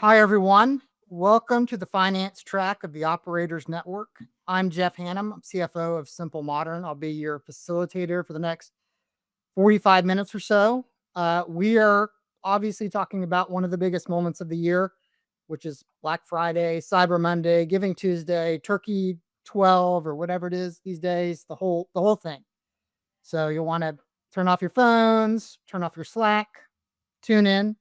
Hi, everyone. Welcome to the finance track of the Operators Network. I'm Jeff Hannum. I'm CFO of Simple Modern. I'll be your facilitator for the next 45 minutes or so. We are obviously talking about one of the biggest moments of the year, which is Black Friday, Cyber Monday, Giving Tuesday, Turkey 12 or whatever it is these days, the whole thing. So you'll want to turn off your phones, turn off your Slack, tune in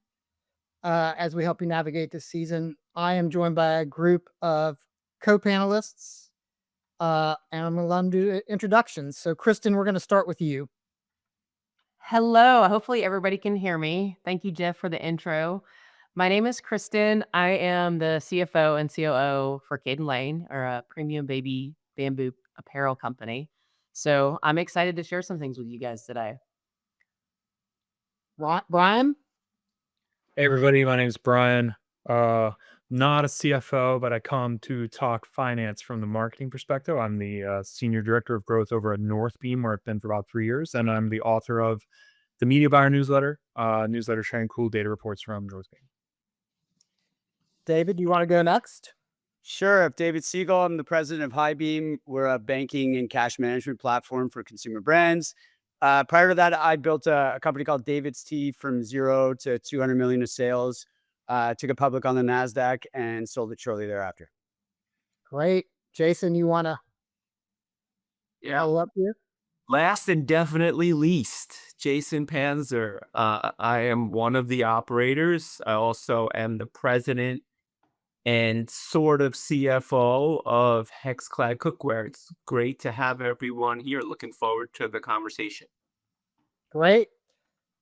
as we help you navigate this season. I am joined by a group of co-panelists, and I'm going to do introductions. So, Kristen, we're going to start with you. Hello. Hopefully, everybody can hear me. Thank you, Jeff, for the intro. My name is Kristen. I am the CFO and COO for Caden Lane, or a premium baby bamboo apparel company. So I'm excited to share some things with you guys today. Brian. Hey everybody, my name is Brian. Uh, Not a CFO, but I come to talk finance from the marketing perspective. I'm the senior director of growth over at Northbeam, where I've been for about 3 years, and I'm the author of the Media Buyer newsletter sharing cool data reports from Northbeam. David, you want to go next? Sure. I'm David Siegel. I'm the president of Highbeam. We're a banking and cash management platform for consumer brands. Prior to that, I built a company called David's Tea from 0 to 200 million of sales. Took it public on the NASDAQ and sold it shortly thereafter. Great. Jason, you want to Yeah. follow up here? Last and definitely least, Jason Panzer. I am one of the operators. I also am the president and sort of CFO of Hexclad Cookware. It's great to have everyone here. Looking forward to the conversation. Great.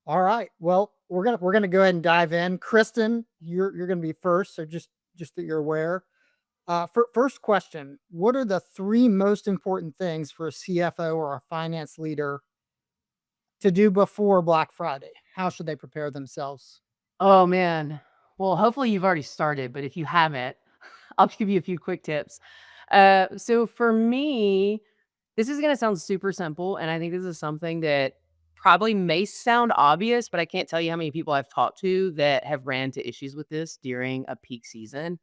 All right. Well, we're gonna go ahead and dive in. Kristen, you're gonna be first, so just that you're aware. First question: what are the three most important things for a CFO or a finance leader to do before Black Friday? How should they prepare themselves? Oh, man. Well, hopefully, you've already started, but if you haven't, I'll give you a few quick tips. So for me, this is going to sound super simple. And I think this is something that probably may sound obvious, but I can't tell you how many people I've talked to that have ran into issues with this during a peak season.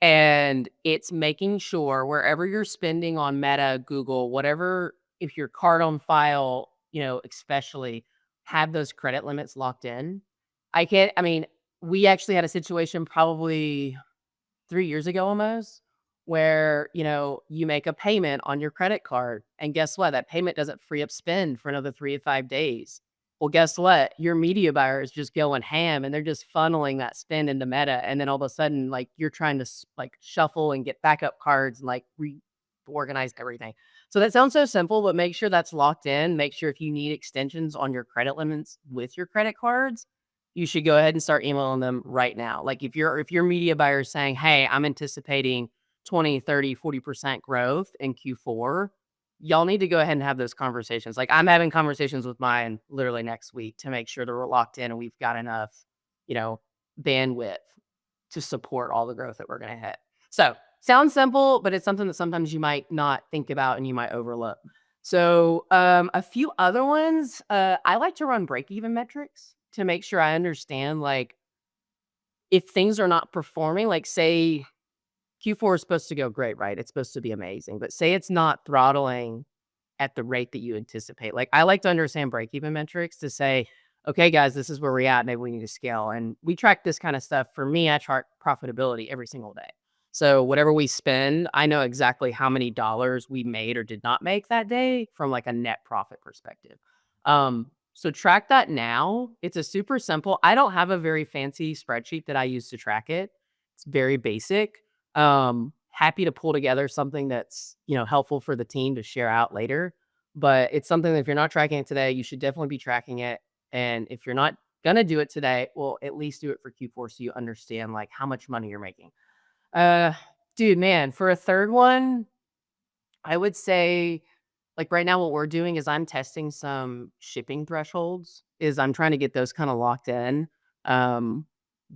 And it's making sure wherever you're spending on Meta, Google, whatever, if your card on file, especially have those credit limits locked in. I mean, we actually had a situation probably 3 years ago almost, where, you make a payment on your credit card, and guess what? That payment doesn't free up spend for another 3 to 5 days. Well, guess what? Your media buyer is just going ham, and they're just funneling that spend into Meta, and then all of a sudden, like, you're trying to shuffle and get backup cards and, like, reorganize everything. So that sounds so simple, but make sure that's locked in. Make sure if you need extensions on your credit limits with your credit cards, you should go ahead and start emailing them right now. Like if your media buyer is saying, "Hey, I'm anticipating 20, 30, 40% growth in Q4," y'all need to go ahead and have those conversations. Like I'm having conversations with mine literally next week to make sure that we're locked in and we've got enough, you know, bandwidth to support all the growth that we're going to hit. So, sounds simple, but it's something that sometimes you might not think about and you might overlook. So, a few other ones, I like to run break even metrics to make sure I understand, like, if things are not performing, like, say Q4 is supposed to go great, right? It's supposed to be amazing, but say it's not throttling at the rate that you anticipate. Like, I like to understand break even metrics to say, okay, guys, this is where we're at. Maybe we need to scale. And we track this kind of stuff. For me, I track profitability every single day. So whatever we spend, I know exactly how many dollars we made or did not make that day from like a net profit perspective. So track that now. It's a super simple. I don't have a very fancy spreadsheet that I use to track it. It's very basic. Happy to pull together something that's, helpful for the team to share out later. But it's something that if you're not tracking it today, you should definitely be tracking it. And if you're not gonna do it today, well, at least do it for Q4 so you understand like how much money you're making. Uh, Dude, man, for a third one, I would say like right now what we're doing is I'm testing some shipping thresholds. Is I'm trying to get those kind of locked in. Um,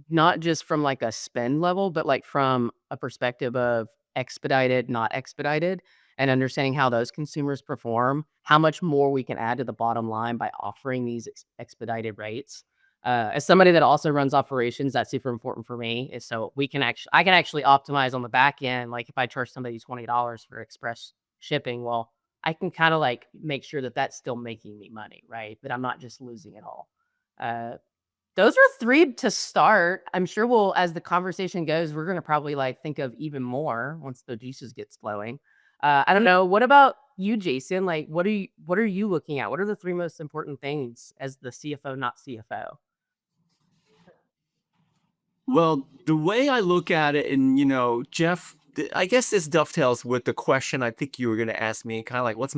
Not just from like a spend level, but like from a perspective of expedited, not expedited, and understanding how those consumers perform, how much more we can add to the bottom line by offering these expedited rates. As somebody that also runs operations, that's super important for me. Is so I can actually optimize on the back end. Like if I charge somebody $20 for express shipping, well, I can kind of like make sure that that's still making me money, right? That I'm not just losing it all. Uh, those are 3 to start. I'm sure we'll, as the conversation goes, we're gonna probably like think of even more once the juices gets flowing. I don't know. What about you, Jason? Like, what are you looking at? What are the 3 most important things as the CFO, not CFO? Well, the way I look at it, and Jeff, I guess this dovetails with the question I think you were going to ask me, kind of like, what's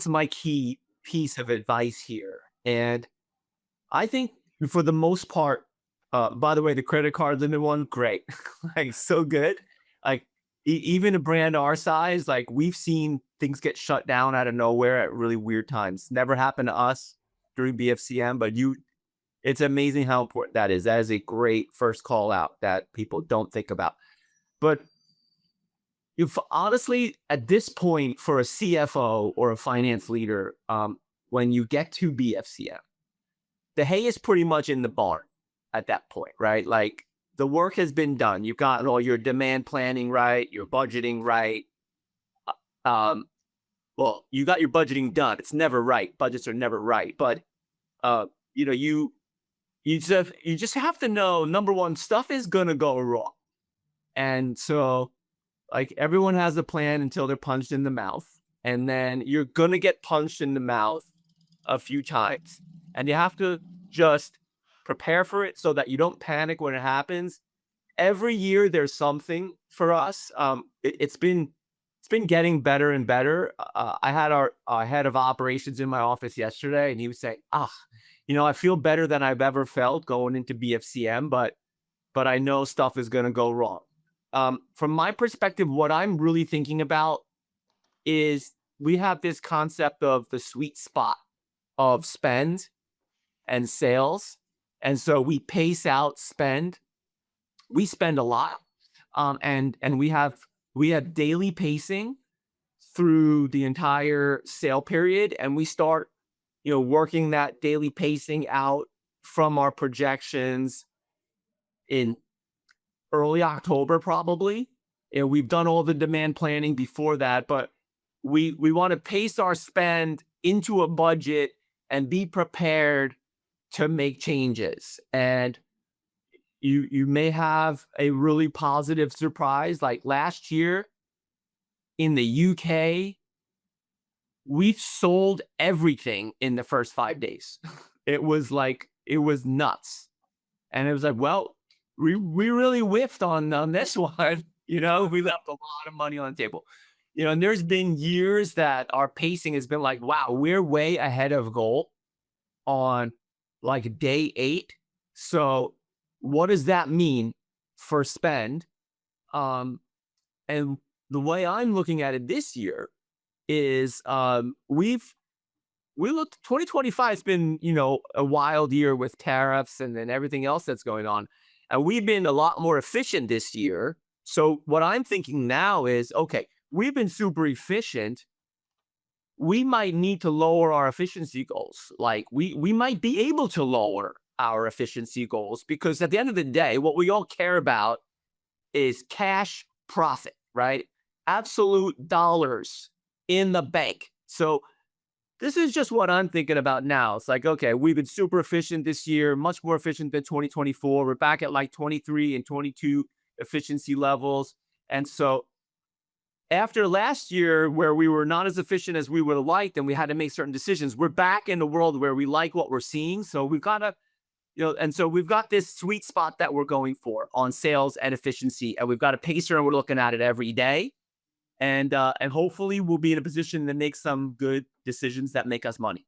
my key piece of advice here? And I think for the most part, by the way, the credit card limit one, great, like so good. Like even a brand our size, like we've seen things get shut down out of nowhere at really weird times. Never happened to us during BFCM, but it's amazing how important that is. That is a great first call out that people don't think about. But if honestly, at this point, for a CFO or a finance leader, when you get to BFCM, the hay is pretty much in the barn at that point, right? Like the work has been done. You've got all your demand planning right, your budgeting right. Um, well, you got your budgeting done. It's never right. Budgets are never right, but uh, you know, you you just have to know, number one, stuff is gonna go wrong. And so like everyone has a plan until they're punched in the mouth. And then you're gonna get punched in the mouth a few times. And you have to just prepare for it so that you don't panic when it happens. Every year there's something for us. It's been getting better and better. I had our head of operations in my office yesterday, and he was saying, I feel better than I've ever felt going into BFCM, but I know stuff is going to go wrong. From my perspective, what I'm really thinking about is we have this concept of the sweet spot of spend and sales. And so we pace out spend. We spend a lot. And we have daily pacing through the entire sale period. And we start, working that daily pacing out from our projections in early October, probably. We've done all the demand planning before that, but we want to pace our spend into a budget and be prepared to make changes. And you may have a really positive surprise. Like last year in the UK, we sold everything in the first 5 days. It was nuts. And it was like, well, we really whiffed on this one. We left a lot of money on the table. And there's been years that our pacing has been like, wow, we're way ahead of goal on like day 8. So what does that mean for spend? And the way I'm looking at it this year is we looked 2025 has been, a wild year with tariffs and then everything else that's going on. And we've been a lot more efficient this year. So what I'm thinking now is, okay, we've been super efficient. We might need to lower our efficiency goals. Like we might be able to lower our efficiency goals because at the end of the day, what we all care about is cash profit, right? Absolute dollars in the bank. So this is just what I'm thinking about now. It's like, okay, we've been super efficient this year, much more efficient than 2024. We're back at like 23 and 22 efficiency levels. And so after last year, where we were not as efficient as we would have liked and we had to make certain decisions, we're back in a world where we like what we're seeing. So we've got to, and so we've got this sweet spot that we're going for on sales and efficiency. And we've got a pacer and we're looking at it every day. And hopefully we'll be in a position to make some good decisions that make us money.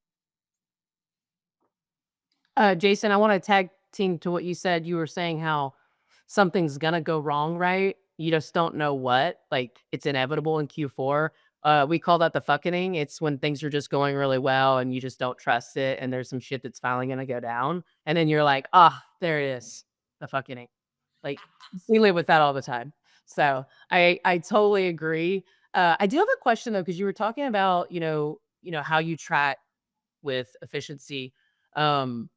Jason, I want to tag team to what you said. You were saying how something's gonna go wrong, right? You just don't know what. Like it's inevitable in Q4. We call that the fucking. It's when things are just going really well and you just don't trust it, and there's some shit that's finally gonna go down, and then you're like, there it is, the fucking. Like we live with that all the time. So I totally agree. I do have a question though, because you were talking about how you track with efficiency. Um,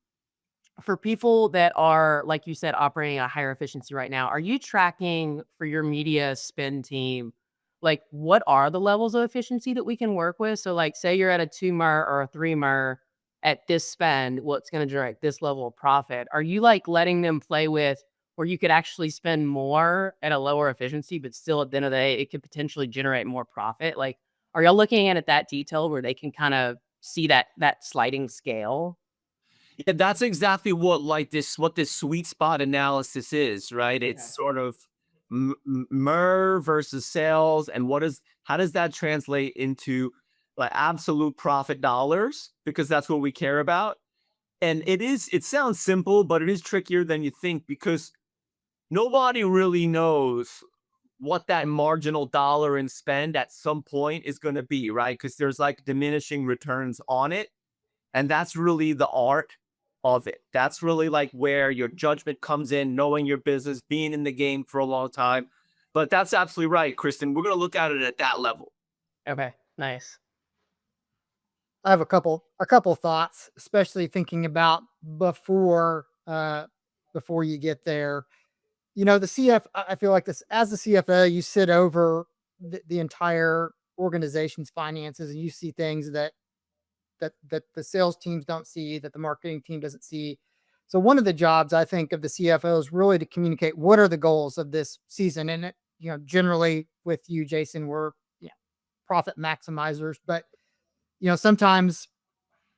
For people that are, like you said, operating at a higher efficiency right now, are you tracking for your media spend team, like what are the levels of efficiency that we can work with? So like say you're at a 2 mer or a 3 mer at this spend, well, it's going to generate this level of profit. Are you like letting them play with where you could actually spend more at a lower efficiency, but still at the end of the day, it could potentially generate more profit? Like, are y'all looking at it that detail where they can kind of see that sliding scale? Yeah, that's exactly what this sweet spot analysis is, right? It's Okay. sort of MER versus sales, and how does that translate into like absolute profit dollars? Because that's what we care about. And it sounds simple, but it is trickier than you think because nobody really knows what that marginal dollar in spend at some point is going to be, right? Because there's like diminishing returns on it. And that's really the art of it. That's really like where your judgment comes in, knowing your business, being in the game for a long time. But that's absolutely right, Kristen. We're going to look at it at that level. Okay. Nice. I have a couple thoughts, especially thinking about before you get there. The I feel like this as the CFO, you sit over the entire organization's finances and you see things that the sales teams don't see, that the marketing team doesn't see. So one of the jobs I think of the CFO is really to communicate what are the goals of this season. And generally with you, Jason, we're profit maximizers, but sometimes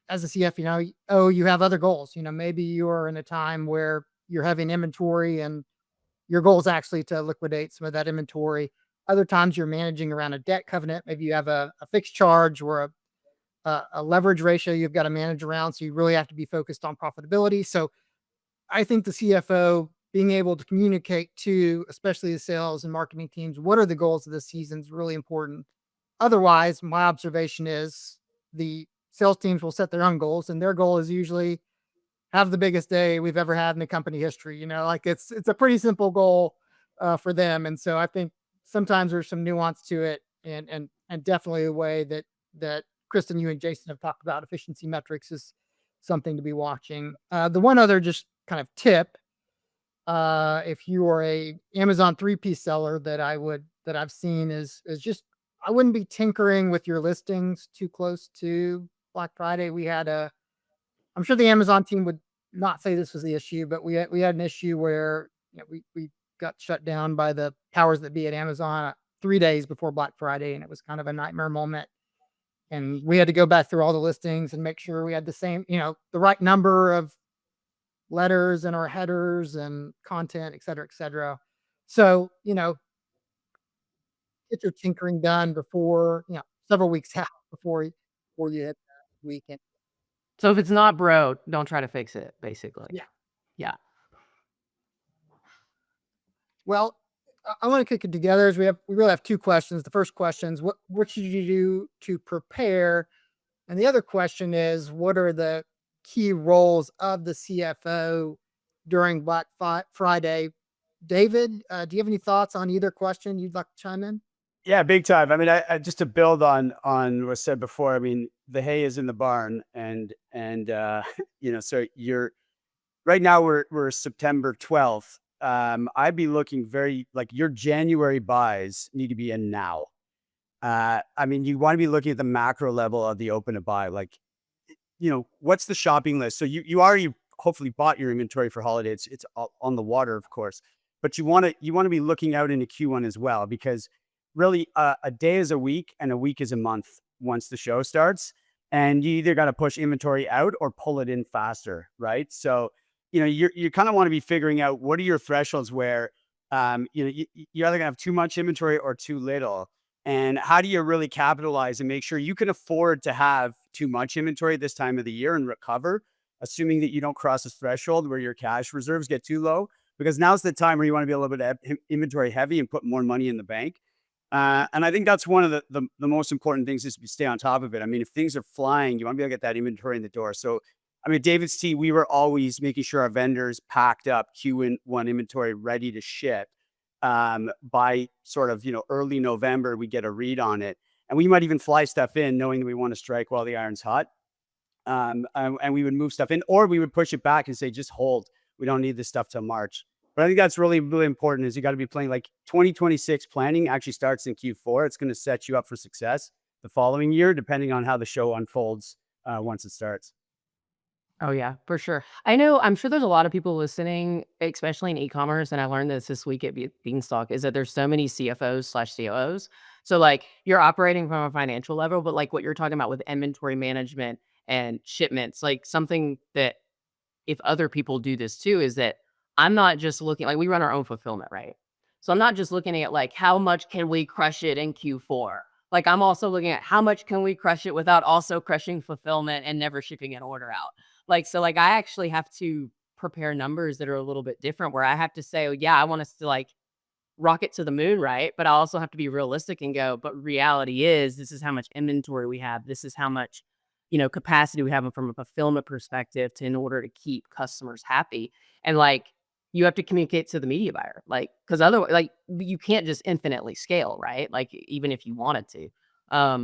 as a CF, you have other goals. Maybe you are in a time where you're having inventory and your goal is actually to liquidate some of that inventory. Other times you're managing around a debt covenant. Maybe you have a fixed charge or a leverage ratio you've got to manage around. So you really have to be focused on profitability. So I think the CFO being able to communicate to, especially the sales and marketing teams, what are the goals of this season is really important. Otherwise, my observation is the sales teams will set their own goals, and their goal is usually have the biggest day we've ever had in the company history. Like it's a pretty simple goal for them, and so I think sometimes there's some nuance to it, and definitely a way that Kristen, you and Jason have talked about efficiency metrics is something to be watching. The one other just kind of tip, if you are a Amazon 3P seller that I've seen is just I wouldn't be tinkering with your listings too close to Black Friday. I'm sure the Amazon team would not say this was the issue, but we had an issue where we got shut down by the powers that be at Amazon 3 days before Black Friday, and it was kind of a nightmare moment. And we had to go back through all the listings and make sure we had the same, the right number of letters in our headers and content, et cetera, et cetera. So, get your tinkering done before, several weeks out before you hit the weekend. So if it's not bro, don't try to fix it, basically. Yeah. Yeah. Well, I want to kick it together as we really have two questions. The first question is what should you do to prepare? And the other question is what are the key roles of the CFO during Black Friday? David, do you have any thoughts on either question you'd like to chime in? Yeah, big time. I mean, I just to build on what said before. I mean, the hay is in the barn, and so you're right now we're September 12th. I'd be looking very like your January buys need to be in now. I mean, you want to be looking at the macro level of the open to buy. Like, what's the shopping list? So you already hopefully bought your inventory for holiday. It's on the water, of course, but you want to be looking out into Q1 as well, because really a day is a week and a week is a month once the show starts, and you either got to push inventory out or pull it in faster, right? So you kind of want to be figuring out what are your thresholds where you're either gonna have too much inventory or too little, and how do you really capitalize and make sure you can afford to have too much inventory this time of the year and recover, assuming that you don't cross this threshold where your cash reserves get too low, because now's the time where you want to be a little bit inventory heavy and put more money in the bank. And I think that's one of the most important things is to stay on top of it. I mean, if things are flying, you want to be able to get that inventory in the door. So, I mean, David's T, we were always making sure our vendors packed up Q1 inventory ready to ship. By sort of, early November, we get a read on it. And we might even fly stuff in knowing that we want to strike while the iron's hot. And we would move stuff in, or we would push it back and say, just hold. We don't need this stuff till March. But I think that's really, really important is you got to be playing like 2026 planning actually starts in Q4. It's going to set you up for success the following year, depending on how the show unfolds once it starts. Oh yeah, for sure. I'm sure there's a lot of people listening, especially in e-commerce, and I learned this week at Beanstalk, is that there's so many CFOs/COOs. So like you're operating from a financial level, but like what you're talking about with inventory management and shipments, like something that if other people do this too, is that I'm not just looking like we run our own fulfillment, right? So I'm not just looking at like how much can we crush it in Q4. Like I'm also looking at how much can we crush it without also crushing fulfillment and never shipping an order out. Like so like I actually have to prepare numbers that are a little bit different where I have to say, oh yeah, I want us to like rocket to the moon, right? But I also have to be realistic and go, but reality is this is how much inventory we have. This is how much, capacity we have from a fulfillment perspective in order to keep customers happy. And like you have to communicate to the media buyer, like, because otherwise, like you can't just infinitely scale, right? Like even if you wanted to.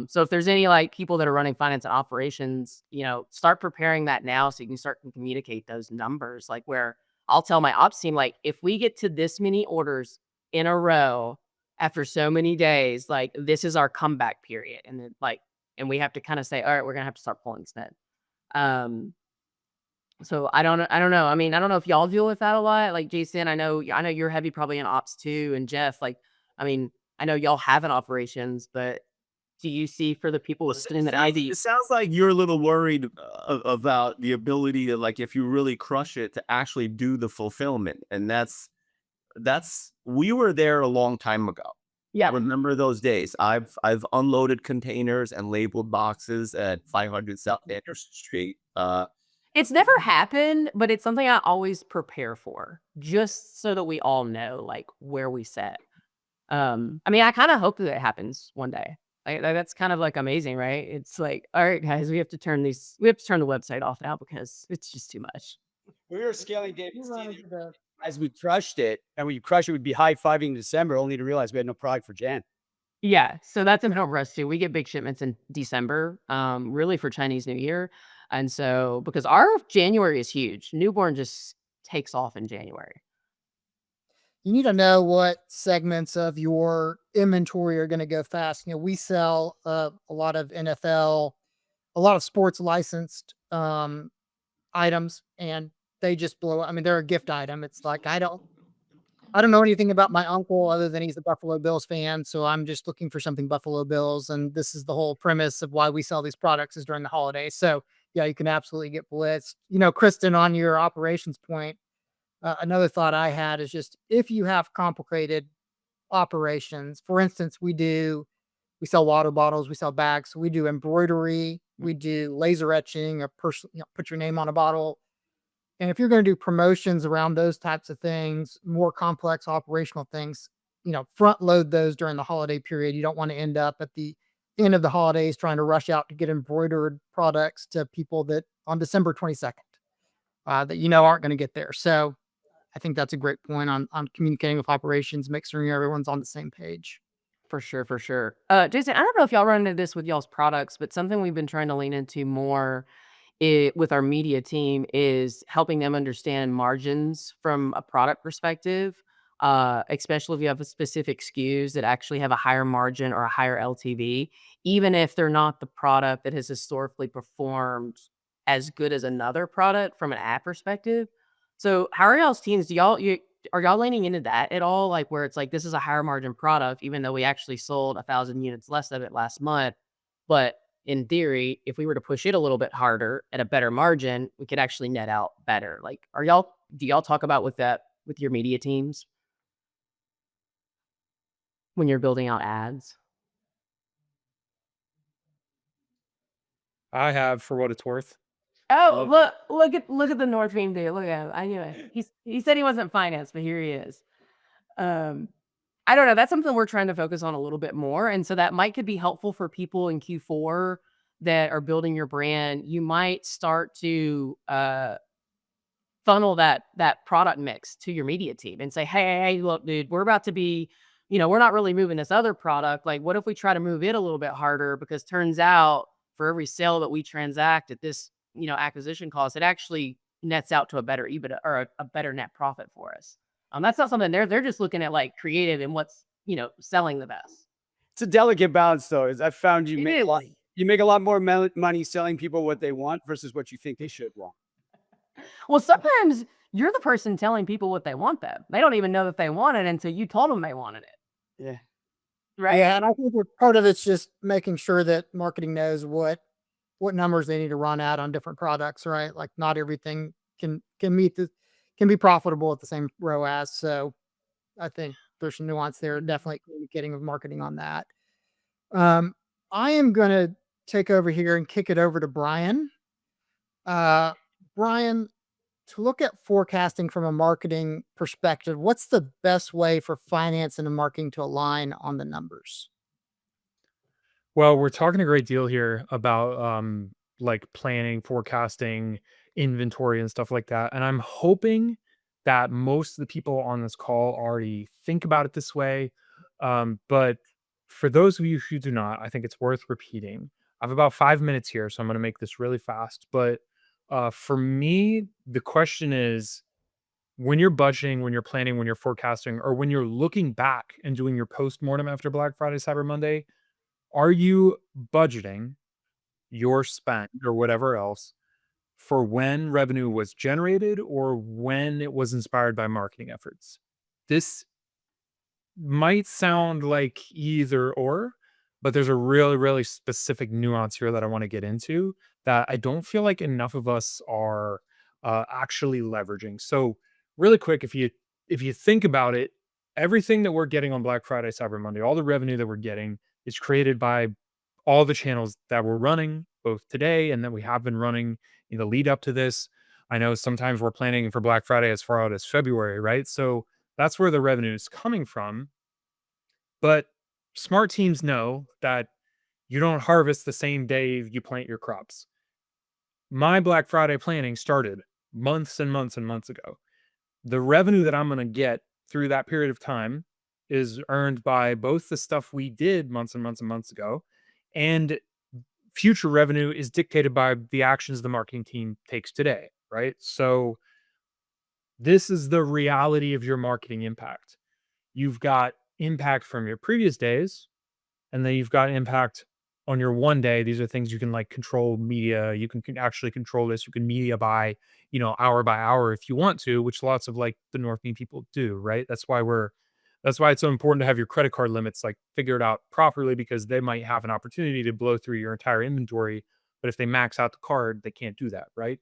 So if there's any like people that are running finance and operations, start preparing that now so you can start to communicate those numbers, like where I'll tell my ops team, like, if we get to this many orders in a row after so many days, like this is our comeback period. And then and we have to kind of say, all right, we're gonna have to start pulling Sned. Um, so I don't know. I mean, I don't know if y'all deal with that a lot. Like Jason, I know you're heavy probably in ops too, and Jeff, like, I mean, I know y'all have an operations, but do you see for the people listening that It sounds like you're a little worried about the ability to, like, if you really crush it, to actually do the fulfillment. And we were there a long time ago. yeah, Remember those days? I've unloaded containers and labeled boxes at 500 South Anderson Street. it's never happened, but it's something I always prepare for, just so that we all know like where we sit. I mean, I kind of hope that it happens one day. Like that's kind of like amazing, right? It's like, all right, guys, we have to turn the website off now because it's just too much. We were scaling David You run into the as we crushed it, and when you crush it, we'd be high-fiving in December, only to realize we had no product for Jan. Yeah, so that's in for us too. We get big shipments in December, really for Chinese New Year, and so because our January is huge, newborn just takes off in January. You need to know what segments of your inventory are going to go fast. We sell a lot of NFL, a lot of sports licensed items, and they just blow. I mean, they're a gift item. It's like I don't know anything about my uncle other than he's a Buffalo Bills fan, so I'm just looking for something Buffalo Bills, and this is the whole premise of why we sell these products is during the holidays. So yeah, you can absolutely get blitzed. Kristen, on your operations point, another thought I had is just if you have complicated operations, for instance, we sell water bottles, we sell bags, so we do embroidery, we do laser etching, or put your name on a bottle. And if you're going to do promotions around those types of things, more complex operational things, front load those during the holiday period. You don't want to end up at the end of the holidays trying to rush out to get embroidered products to people that on December 22nd that aren't going to get there. So I think that's a great point on communicating with operations, make sure everyone's on the same page. For sure, for sure. Jason, I don't know if y'all run into this with y'all's products, but something we've been trying to lean into more with our media team is helping them understand margins from a product perspective, especially if you have a specific SKUs that actually have a higher margin or a higher LTV, even if they're not the product that has historically performed as good as another product from an ad perspective. So, how are y'all's teams? Are y'all leaning into that at all? Like where it's like this is a higher margin product, even though we actually sold 1,000 units less of it last month, but in theory, if we were to push it a little bit harder at a better margin, we could actually net out better. Like, do y'all talk about with your media teams when you're building out ads? I have, for what it's worth. Oh, look at the North Beam dude. Look at him. I knew it. He said he wasn't finance, but here he is. Um, I don't know. That's something we're trying to focus on a little bit more. And so that could be helpful for people in Q4 that are building your brand. You might start to funnel that product mix to your media team and say, hey, look, dude, we're about to be, we're not really moving this other product. Like, what if we try to move it a little bit harder? Because turns out for every sale that we transact at this acquisition costs, it actually nets out to a better EBITDA or a better net profit for us. That's not something they're just looking at like creative and what's selling the best. It's a delicate balance, though. Is I've found you It make a lot. is. You make a lot more money selling people what they want versus what you think they should want. Well, sometimes you're the person telling people what they want, though. They don't even know that they want it until you told them they wanted it, Yeah. right? Yeah, and I think part of it's just making sure that marketing knows what numbers they need to run at on different products, right? Like not everything can be profitable at the same ROAS. So I think there's some nuance there. Definitely communicating with marketing on that. Um, I am gonna take over here and kick it over to Brian. Brian, to look at forecasting from a marketing perspective, what's the best way for finance and marketing to align on the numbers? Well, we're talking a great deal here about like planning, forecasting, inventory and stuff like that. And I'm hoping that most of the people on this call already think about it this way. But for those of you who do not, I think it's worth repeating. I have about 5 minutes here, so I'm going to make this really fast. But for me, the question is when you're budgeting, when you're planning, when you're forecasting, or when you're looking back and doing your post mortem after Black Friday, Cyber Monday, are you budgeting your spend or whatever else for when revenue was generated or when it was inspired by marketing efforts? This might sound like either or, but there's a really, really specific nuance here that I want to get into that I don't feel like enough of us are actually leveraging. So, really quick, if you think about it, everything that we're getting on Black Friday, Cyber Monday, all the revenue that we're getting is created by all the channels that we're running both today and that we have been running in the lead up to this. I know sometimes we're planning for Black Friday as far out as February, right? So that's where the revenue is coming from. But smart teams know that you don't harvest the same day you plant your crops. My Black Friday planning started months and months and months ago. The revenue that I'm going to get through that period of time is earned by both the stuff we did months and months and months ago, and future revenue is dictated by the actions the marketing team takes today, right? So this is the reality of your marketing impact. You've got impact from your previous days, and then you've got impact on your one day. These are things you can like control media. You can actually control this. You can media by, hour by hour if you want to, which lots of like the North Beam people do, right? That's why it's so important to have your credit card limits like figured out properly because they might have an opportunity to blow through your entire inventory. But if they max out the card, they can't do that, right?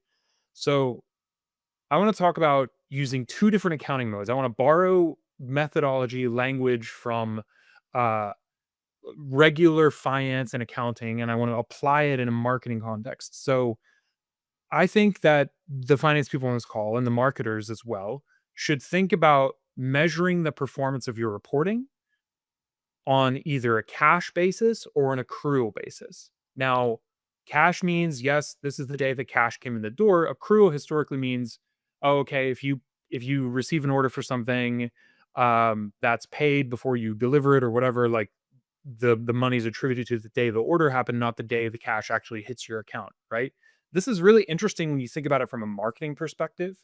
So I want to talk about using two different accounting modes. I want to borrow methodology language from uh, regular finance and accounting, and I want to apply it in a marketing context. So I think that the finance people on this call and the marketers as well should think about measuring the performance of your reporting on either a cash basis or an accrual basis. Now, cash means yes, this is the day that cash came in the door. Accrual historically means, oh, okay, if you receive an order for something that's paid before you deliver it or whatever, like the money is attributed to the day the order happened, not the day the cash actually hits your account, right? This is really interesting when you think about it from a marketing perspective.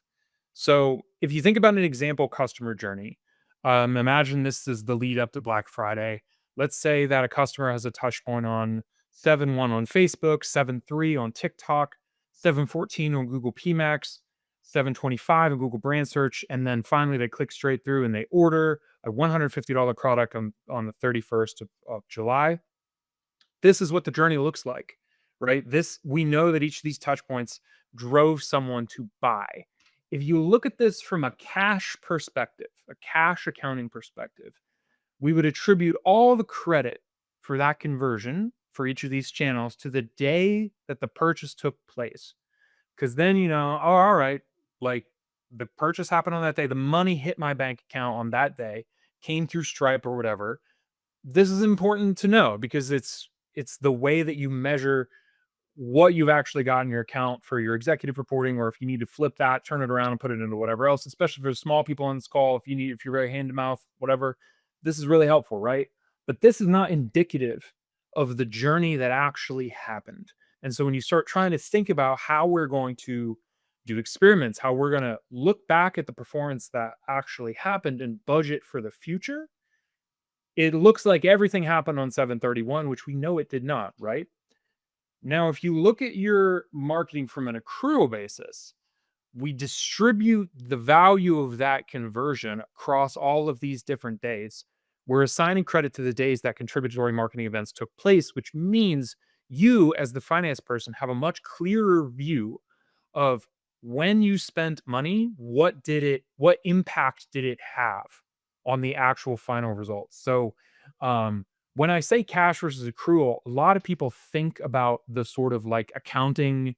So if you think about an example customer journey, imagine this is the lead up to Black Friday. Let's say that a customer has a touch point on 7.1 on Facebook, 7.3 on TikTok, 7.14 on Google PMax, 7.25 on Google Brand Search, and then finally they click straight through and they order a $150 product on the 31st of July. This is what the journey looks like, right? We know that each of these touch points drove someone to buy. If you look at this from a cash perspective, a cash accounting perspective, we would attribute all the credit for that conversion for each of these channels to the day that the purchase took place. Because then, oh, all right, like the purchase happened on that day, the money hit my bank account on that day, came through Stripe or whatever. This is important to know because it's the way that you measure what you've actually got in your account for your executive reporting, or if you need to flip that, turn it around and put it into whatever else, especially for small people on this call, if you're very hand to mouth, whatever, this is really helpful, right? But this is not indicative of the journey that actually happened. And so when you start trying to think about how we're going to do experiments, how we're going to look back at the performance that actually happened and budget for the future, it looks like everything happened on 731, which we know it did not, right? Now, if you look at your marketing from an accrual basis, we distribute the value of that conversion across all of these different days. We're assigning credit to the days that contributory marketing events took place, which means you, as the finance person, have a much clearer view of when you spent money, what impact did it have on the actual final results. So, when I say cash versus accrual, a lot of people think about the sort of like accounting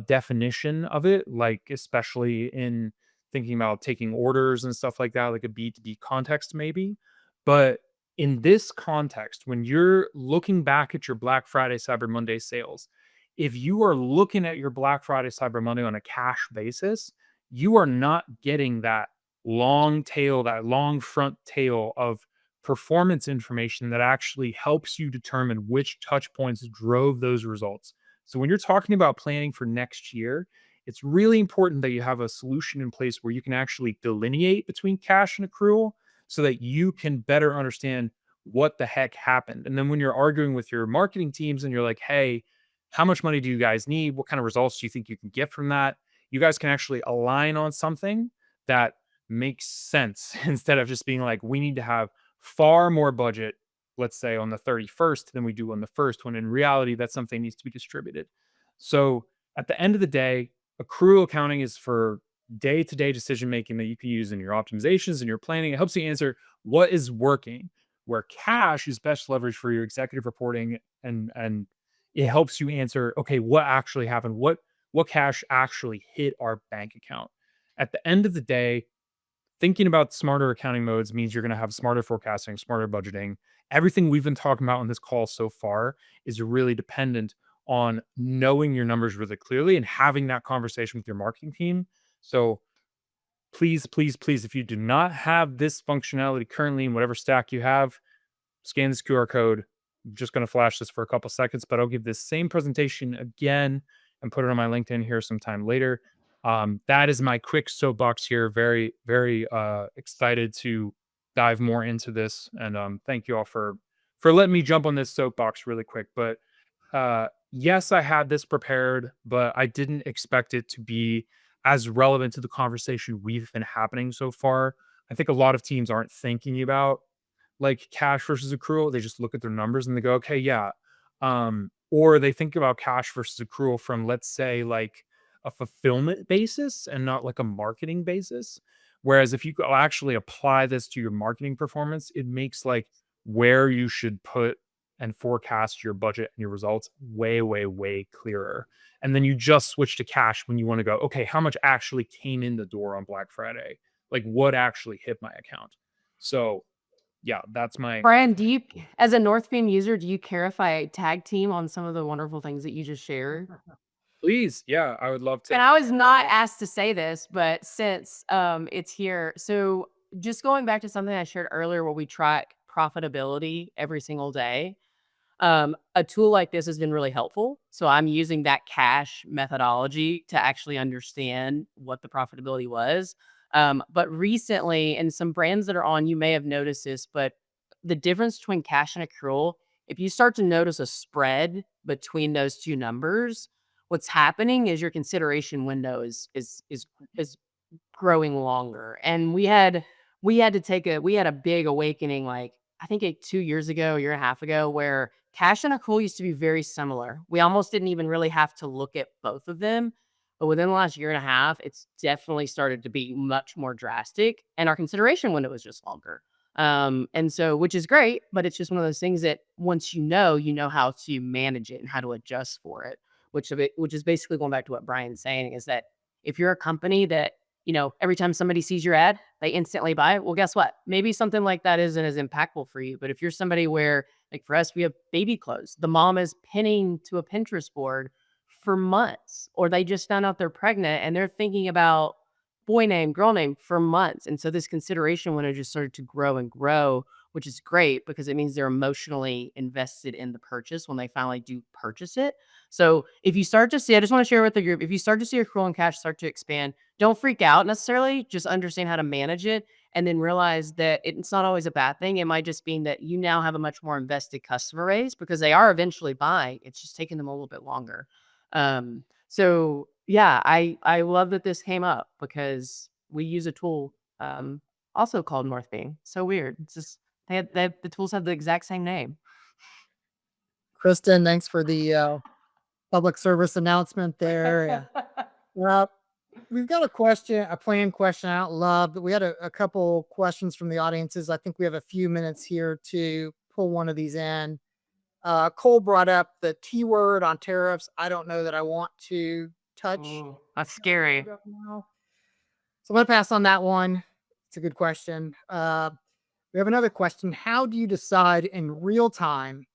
definition of it, like especially in thinking about taking orders and stuff like that, like a B2B context, maybe. But in this context, when you're looking back at your Black Friday, Cyber Monday sales, if you are looking at your Black Friday, Cyber Monday on a cash basis, you are not getting that long tail, that long front tail of performance information that actually helps you determine which touch points drove those results. So when you're talking about planning for next year, it's really important that you have a solution in place where you can actually delineate between cash and accrual so that you can better understand what the heck happened. And then when you're arguing with your marketing teams and you're like, hey, how much money do you guys need? What kind of results do you think you can get from that? You guys can actually align on something that makes sense instead of just being like, we need to have far more budget, let's say on the 31st than we do on the first, when in reality, that something needs to be distributed. So at the end of the day, accrual accounting is for day-to-day decision making that you can use in your optimizations and your planning. It helps you answer what is working, where cash is best leveraged for your executive reporting, and it helps you answer, okay, what actually happened? What cash actually hit our bank account? At the end of the day, thinking about smarter accounting modes means you're going to have smarter forecasting, smarter budgeting. Everything we've been talking about on this call so far is really dependent on knowing your numbers really clearly and having that conversation with your marketing team. So please, please, please, if you do not have this functionality currently in whatever stack you have, scan this QR code. I'm just going to flash this for a couple seconds, but I'll give this same presentation again and put it on my LinkedIn here sometime later. That is my quick soapbox here. Very, very excited to dive more into this. And thank you all for letting me jump on this soapbox really quick. But yes, I had this prepared, but I didn't expect it to be as relevant to the conversation we've been happening so far. I think a lot of teams aren't thinking about like cash versus accrual. They just look at their numbers and they go, okay, yeah. Or they think about cash versus accrual from, let's say, like a fulfillment basis and not like a marketing basis. Whereas if you go actually apply this to your marketing performance, it makes like where you should put and forecast your budget and your results way, way, way clearer. And then you just switch to cash when you want to go, okay, how much actually came in the door on Black Friday? Like what actually hit my account? So yeah, that's my Brian, do you, as a Northbeam user, do you care if I tag team on some of the wonderful things that you just shared? please. Yeah, I would love And to. I was not asked to say this, but since it's here, so just going back to something I shared earlier where we track profitability every single day. A tool like this has been really helpful. So I'm using that cash methodology to actually understand what the profitability was. But recently, and some brands that are on, you may have noticed this, but the difference between cash and accrual, if you start to notice a spread between those two numbers, what's happening is your consideration window is growing longer. And we had a big awakening, like I think 2 years ago, a year and a half ago, where cash and accrual used to be very similar. We almost didn't even really have to look at both of them. But within the last year and a half, it's definitely started to be much more drastic. And our consideration window is just longer. And so, which is great, but it's just one of those things that once you know how to manage it and how to adjust for it, which is basically going back to what Brian's saying, is that if you're a company that, every time somebody sees your ad, they instantly buy it. Well, guess what? Maybe something like that isn't as impactful for you. But if you're somebody where, like for us, we have baby clothes, the mom is pinning to a Pinterest board for months, or they just found out they're pregnant and they're thinking about boy name, girl name for months. And so this consideration window just started to grow and grow, which is great because it means they're emotionally invested in the purchase when they finally do purchase it. So if you start to see, I just want to share with the group, if you start to see your accrual and cash start to expand, don't freak out necessarily. Just understand how to manage it and then realize that it's not always a bad thing. It might just mean that you now have a much more invested customer base because they are eventually buying. It's just taking them a little bit longer. So yeah, I love that this came up because we use a tool also called Northbeam. So weird. It's just the tools have the exact same name. Kristen, thanks for the public service announcement there. Yeah. Well, we've got a planned question out loud, but we had a couple questions from the audiences. I think we have a few minutes here to pull one of these in. Cole brought up the T word on tariffs. I don't know that I want to touch. Ooh, that's scary. So I'm going to pass on that one. It's a good question. We have another question. How do you decide in real time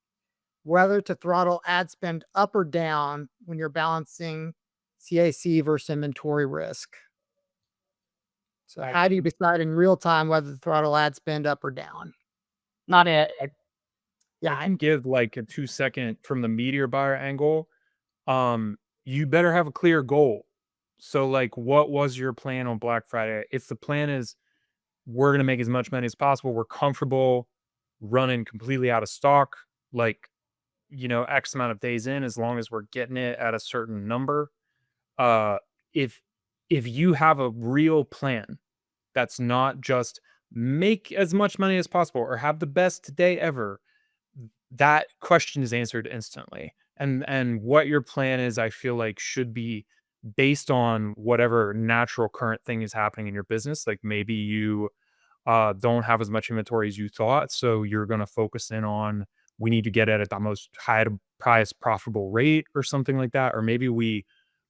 whether to throttle ad spend up or down when you're balancing CAC versus inventory risk? So how do you decide in real time whether to throttle ad spend up or down? Not it. Yeah, I can give like a 2-second from the meteor buyer angle. You better have a clear goal. So like, what was your plan on Black Friday? If the plan is we're gonna make as much money as possible, we're comfortable running completely out of stock, like, X amount of days in, as long as we're getting it at a certain number. Uh, if you have a real plan that's not just make as much money as possible or have the best day ever, that question is answered instantly. And what your plan is, I feel like should be based on whatever natural current thing is happening in your business. Like maybe you don't have as much inventory as you thought. So you're going to focus in on, we need to get it at the most high price profitable rate or something like that. Or maybe we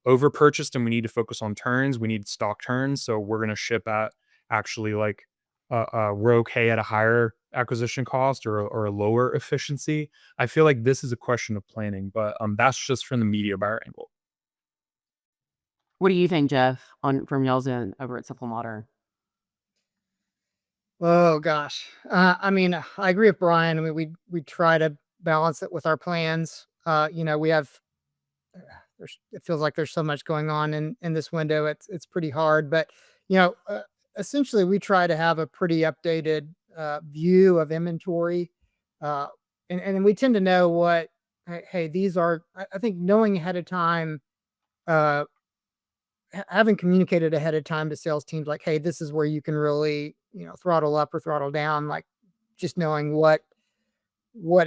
over purchased and we need to focus on turns. We need stock turns. So we're going to ship at actually like we're okay at a higher acquisition cost or a lower efficiency. I feel like this is a question of planning, but that's just from the media buyer angle. What do you think, Jeff, from y'all's end over at Simple Modern? Oh gosh. I mean, I agree with Brian. I mean, we try to balance it with our plans. We have it feels like there's so much going on in this window. It's pretty hard, but you know, uh, essentially we try to have a pretty updated view of inventory, uh, and we tend to know what. Hey, these are. I think knowing ahead of time, uh, having communicated ahead of time to sales teams, like, hey, this is where you can really throttle up or throttle down. Like just knowing what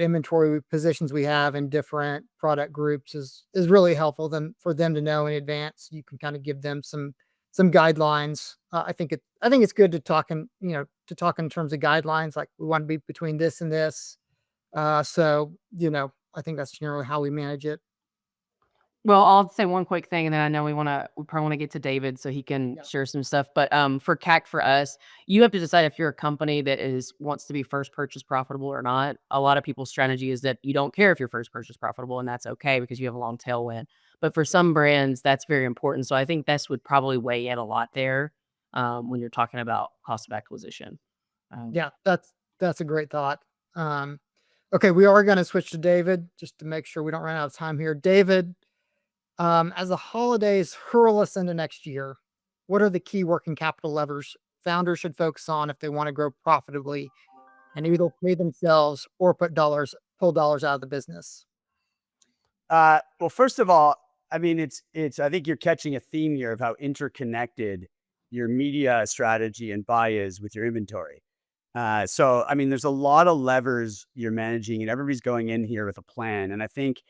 inventory positions we have in different product groups is really helpful then for them to know in advance. You can kind of give them some guidelines. I think it's good to talk in terms of guidelines, like we want to be between this and this. I think that's generally how we manage it. Well, I'll say one quick thing, and then I know we probably wanna get to David so he can Yeah. share some stuff. But for CAC for us, you have to decide if you're a company that wants to be first purchase profitable or not. A lot of people's strategy is that you don't care if you're first purchase profitable, and that's okay because you have a long tailwind. But for some brands, that's very important. So I think this would probably weigh in a lot there when you're talking about cost of acquisition. Um, Yeah, that's a great thought. Um, okay, we are going to switch to David just to make sure we don't run out of time here. David, as the holidays hurl us into next year, what are the key working capital levers founders should focus on if they want to grow profitably and either pay themselves or pull dollars out of the business? Well, first of all, I mean, it's. I think you're catching a theme here of how interconnected your media strategy and buy is with your inventory. So, I mean, there's a lot of levers you're managing, and everybody's going in here with a plan. And I think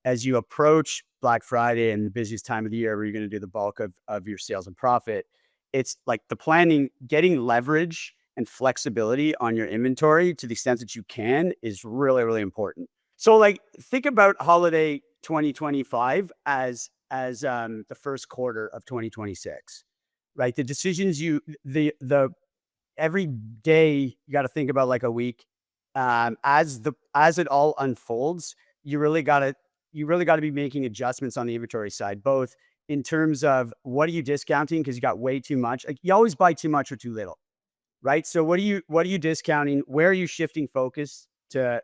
as you approach Black Friday and the busiest time of the year where you're going to do the bulk of your sales and profit, it's like the planning, getting leverage and flexibility on your inventory to the extent that you can is really, really important. So like think about holiday 2025 as the first quarter of 2026, right? The decisions the every day you got to think about like a week. As it all unfolds, you really got to be making adjustments on the inventory side, both in terms of what are you discounting because you got way too much. Like you always buy too much or too little, right? So what are you discounting? Where are you shifting focus to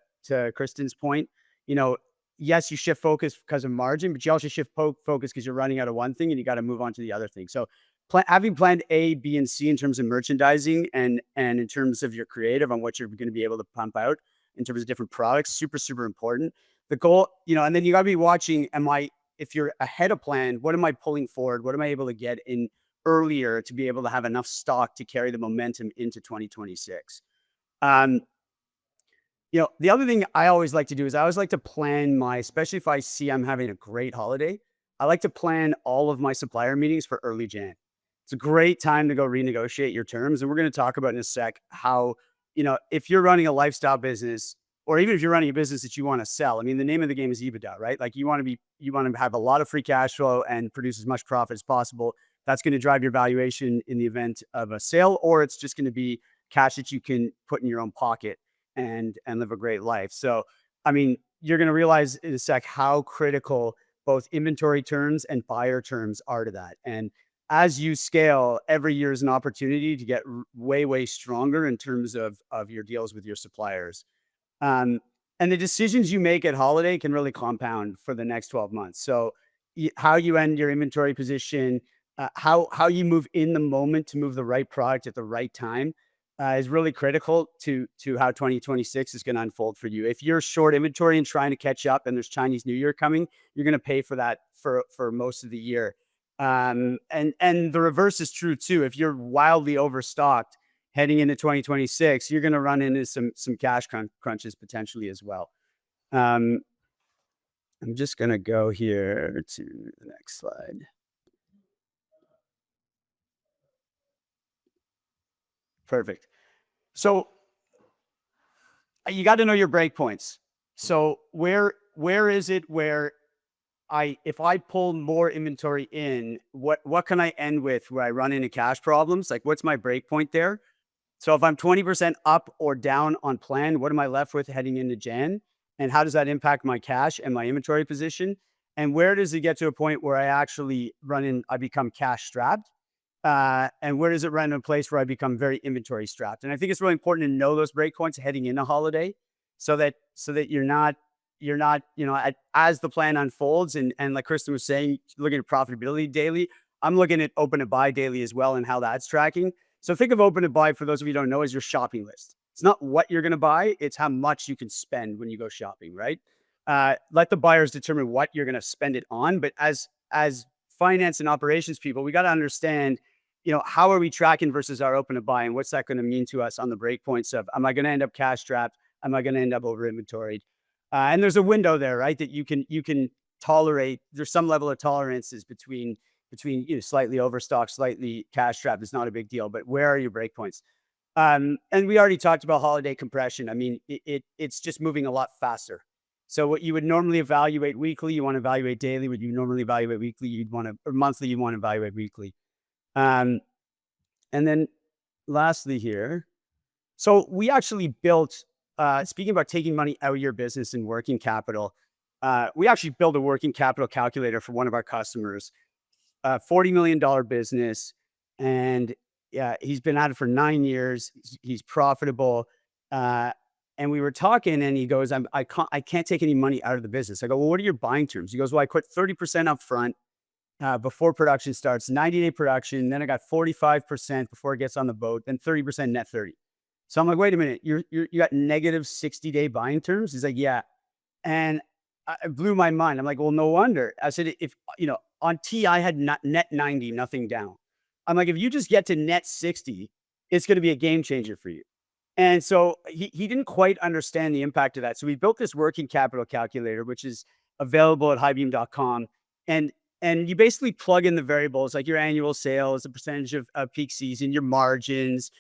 Kristen's point? You know, yes, you shift focus because of margin, but you also shift focus because you're running out of one thing and you got to move on to the other thing. So having planned A, B, and C in terms of merchandising and in terms of your creative on what you're going to be able to pump out in terms of different products, super, super important. The goal, you know, and then you got to be watching, if you're ahead of plan, what am I pulling forward? What am I able to get in earlier to be able to have enough stock to carry the momentum into 2026? You know, the other thing I always like to do is I always like to plan especially if I see I'm having a great holiday, I like to plan all of my supplier meetings for early Jan. It's a great time to go renegotiate your terms. And we're going to talk about in a sec how, you know, if you're running a lifestyle business, or even if you're running a business that you want to sell, I mean, the name of the game is EBITDA, right? Like you want to have a lot of free cash flow and produce as much profit as possible. That's going to drive your valuation in the event of a sale, or it's just going to be cash that you can put in your own pocket and live a great life. So, I mean, you're going to realize in a sec how critical both inventory turns and buyer terms are to that. And as you scale, every year is an opportunity to get way stronger in terms of your deals with your suppliers. Um, and the decisions you make at holiday can really compound for the next 12 months. So how you end your inventory position, how you move in the moment to move the right product at the right time is really critical to how 2026 is going to unfold for you. If you're short inventory and trying to catch up and there's Chinese New Year coming, you're going to pay for that for most of the year. And the reverse is true too. If you're wildly overstocked heading into 2026, you're going to run into some cash crunches potentially as well. I'm just going to go here to the next slide. Perfect. So you got to know your breakpoints. So where is it where if I pull more inventory in, what can I end with where I run into cash problems? Like what's my breakpoint there? So if I'm 20% up or down on plan, what am I left with heading into Jan? And how does that impact my cash and my inventory position? And where does it get to a point where I actually I become cash strapped? And where does it run in a place where I become very inventory strapped? And I think it's really important to know those breakpoints heading into holiday so that you're not, you know, as the plan unfolds and like Kristen was saying, looking at profitability daily, I'm looking at open to buy daily as well and how that's tracking. So think of open to buy, for those of you who don't know, as your shopping list. It's not what you're going to buy, it's how much you can spend when you go shopping, right? Let the buyers determine what you're going to spend it on. But as finance and operations people, we got to understand, you know, how are we tracking versus our open to buy, and what's that going to mean to us on the breakpoints of, am I going to end up cash strapped? Am I going to end up over inventoried? And there's a window there, right? That you can tolerate. There's some level of tolerances between you know, slightly overstocked, slightly cash strapped is not a big deal, but where are your breakpoints? And we already talked about holiday compression. I mean, it's just moving a lot faster. So what you would normally evaluate weekly, you want to evaluate daily. What you normally evaluate weekly, or monthly, you want to evaluate weekly. And then lastly here, so we actually built, speaking about taking money out of your business and working capital, we actually built a working capital calculator for one of our customers. $40 million business. And he's been at it for 9 years. He's profitable. And we were talking and he goes, I can't take any money out of the business. I go, well, what are your buying terms? He goes, well, I quit 30% up front before production starts, 90-day production. Then I got 45% before it gets on the boat, then 30% net 30. So I'm like, wait a minute, you got negative 60-day buying terms? He's like, yeah. And it blew my mind. I'm like, well, no wonder. I said, if, you know, on T, I had net 90, nothing down. I'm like, if you just get to net 60, it's going to be a game changer for you. And so he didn't quite understand the impact of that. So we built this working capital calculator, which is available at highbeam.com. And you basically plug in the variables like your annual sales, the percentage of peak season, your margins,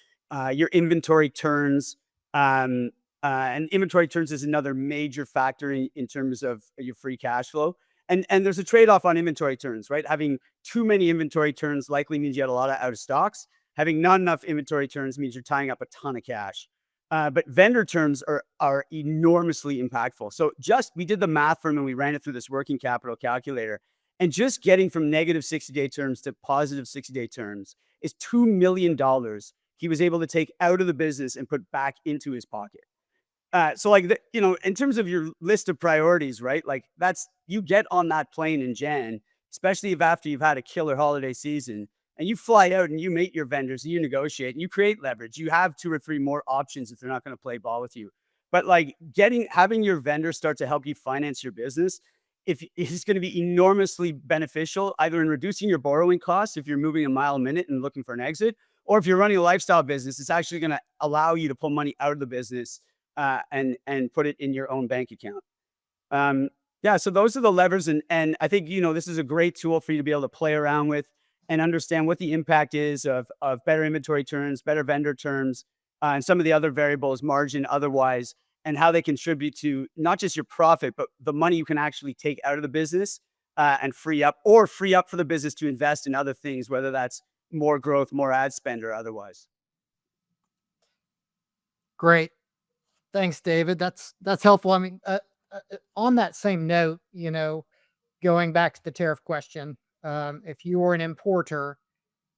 your inventory turns. And inventory turns is another major factor in terms of your free cash flow. And there's a trade-off on inventory turns, right? Having too many inventory turns likely means you had a lot of out of stocks. Having not enough inventory turns means you're tying up a ton of cash. But vendor turns are enormously impactful. So we did the math for him and we ran it through this working capital calculator. And just getting from negative 60-day terms to positive 60-day terms is $2 million he was able to take out of the business and put back into his pocket. So like, in terms of your list of priorities, right? Like that's, you get on that plane in Jan, especially if after you've had a killer holiday season and you fly out and you meet your vendors and you negotiate and you create leverage. You have 2 or 3 more options if they're not going to play ball with you. But like having your vendor start to help you finance your business, if it's going to be enormously beneficial, either in reducing your borrowing costs if you're moving a mile a minute and looking for an exit, or if you're running a lifestyle business, it's actually going to allow you to pull money out of the business and put it in your own bank account. Yeah, so those are the levers, and I think this is a great tool for you to be able to play around with and understand what the impact is of better inventory turns, better vendor terms, and some of the other variables, margin, otherwise, and how they contribute to not just your profit, but the money you can actually take out of the business and free up for the business to invest in other things, whether that's more growth, more ad spend, or otherwise. Great. Thanks, David. That's helpful. I mean, on that same note, going back to the tariff question, if you were an importer,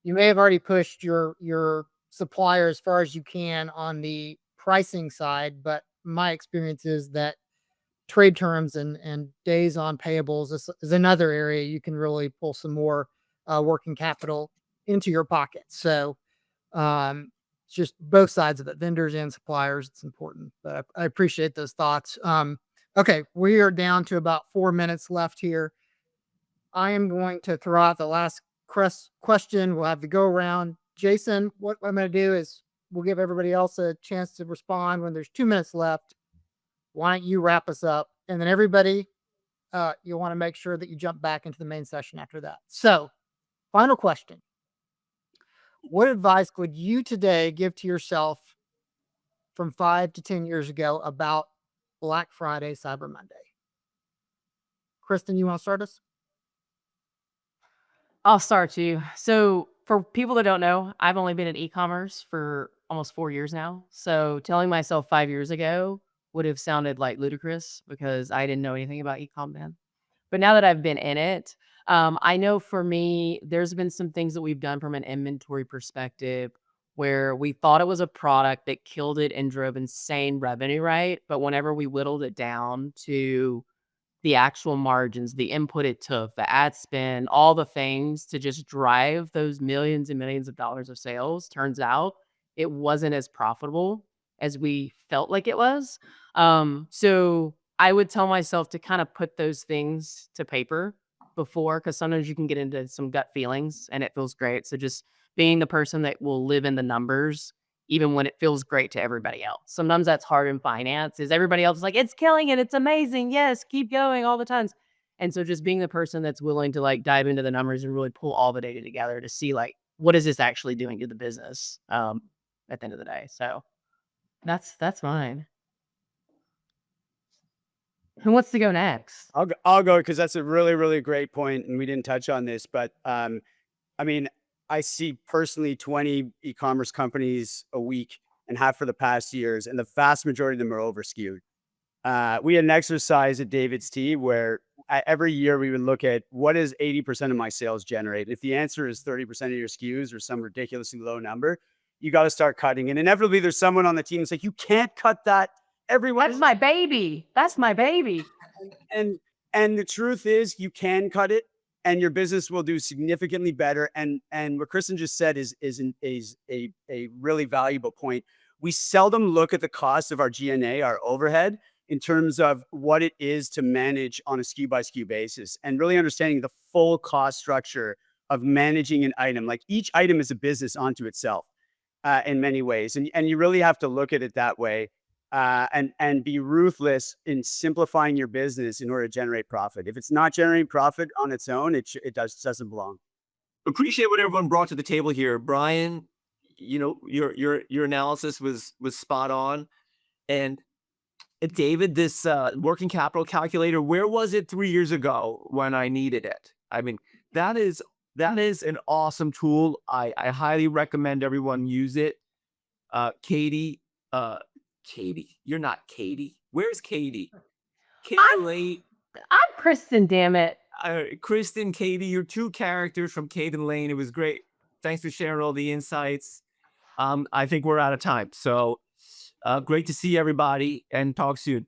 you may have already pushed your supplier as far as you can on the pricing side, but my experience is that trade terms and days on payables is another area you can really pull some more working capital into your pocket. So it's just both sides of it, vendors and suppliers. It's important, but I appreciate those thoughts. Okay, we are down to about 4 minutes left here. I am going to throw out the last question. We'll have to go around. Jason, what I'm going to do is we'll give everybody else a chance to respond when there's 2 minutes left. Why don't you wrap us up? And then everybody, you want to make sure that you jump back into the main session after that. So, final question. What advice would you today give to yourself from 5 to 10 years ago about Black Friday, Cyber Monday? Kristen, you want to start us? I'll start you. So for people that don't know, I've only been in e-commerce for almost 4 years now. So telling myself 5 years ago would have sounded like ludicrous because I didn't know anything about e-com then. But now that I've been in it, I know for me, there's been some things that we've done from an inventory perspective where we thought it was a product that killed it and drove insane revenue, right? But whenever we whittled it down to the actual margins, the input it took, the ad spend, all the things to just drive those millions and millions of dollars of sales, turns out it wasn't as profitable as we felt like it was. So I would tell myself to kind of put those things to paper before, because sometimes you can get into some gut feelings and it feels great. So just being the person that will live in the numbers even when it feels great to everybody else. Sometimes that's hard in finance, is everybody else is like, it's killing it, it's amazing, yes, keep going all the times. And so just being the person that's willing to like dive into the numbers and really pull all the data together to see like, what is this actually doing to the business at the end of the day. So that's mine. Who wants to go next? I'll go because that's a really, really great point, and we didn't touch on this, but I mean, I see personally 20 e-commerce companies a week and have for the past years, and the vast majority of them are over skewed. We had an exercise at David's Tea where every year we would look at what is 80% of my sales generate. If the answer is 30% of your SKUs or some ridiculously low number, you got to start cutting. And inevitably, there's someone on the team that's like, you can't cut that. Everyone, That's my baby. That's my baby. and the truth is, you can cut it, and your business will do significantly better. And what Kristen just said is a really valuable point. We seldom look at the cost of our G&A, our overhead, in terms of what it is to manage on a SKU by SKU basis, and really understanding the full cost structure of managing an item. Like each item is a business onto itself in many ways, and you really have to look at it that way. And be ruthless in simplifying your business in order to generate profit. If it's not generating profit on its own, it doesn't belong. Appreciate what everyone brought to the table here. Brian, your analysis was spot on. And David, this working capital calculator, where was it 3 years ago when I needed it? I mean, that is an awesome tool. I highly recommend everyone use it. Katie, you're not Katie. Where's Katie? Lane. I'm Kristen, damn it. Kristen, Katie, you're two characters from Kate and Lane. It was great. Thanks for sharing all the insights. I think we're out of time. So great to see everybody and talk soon.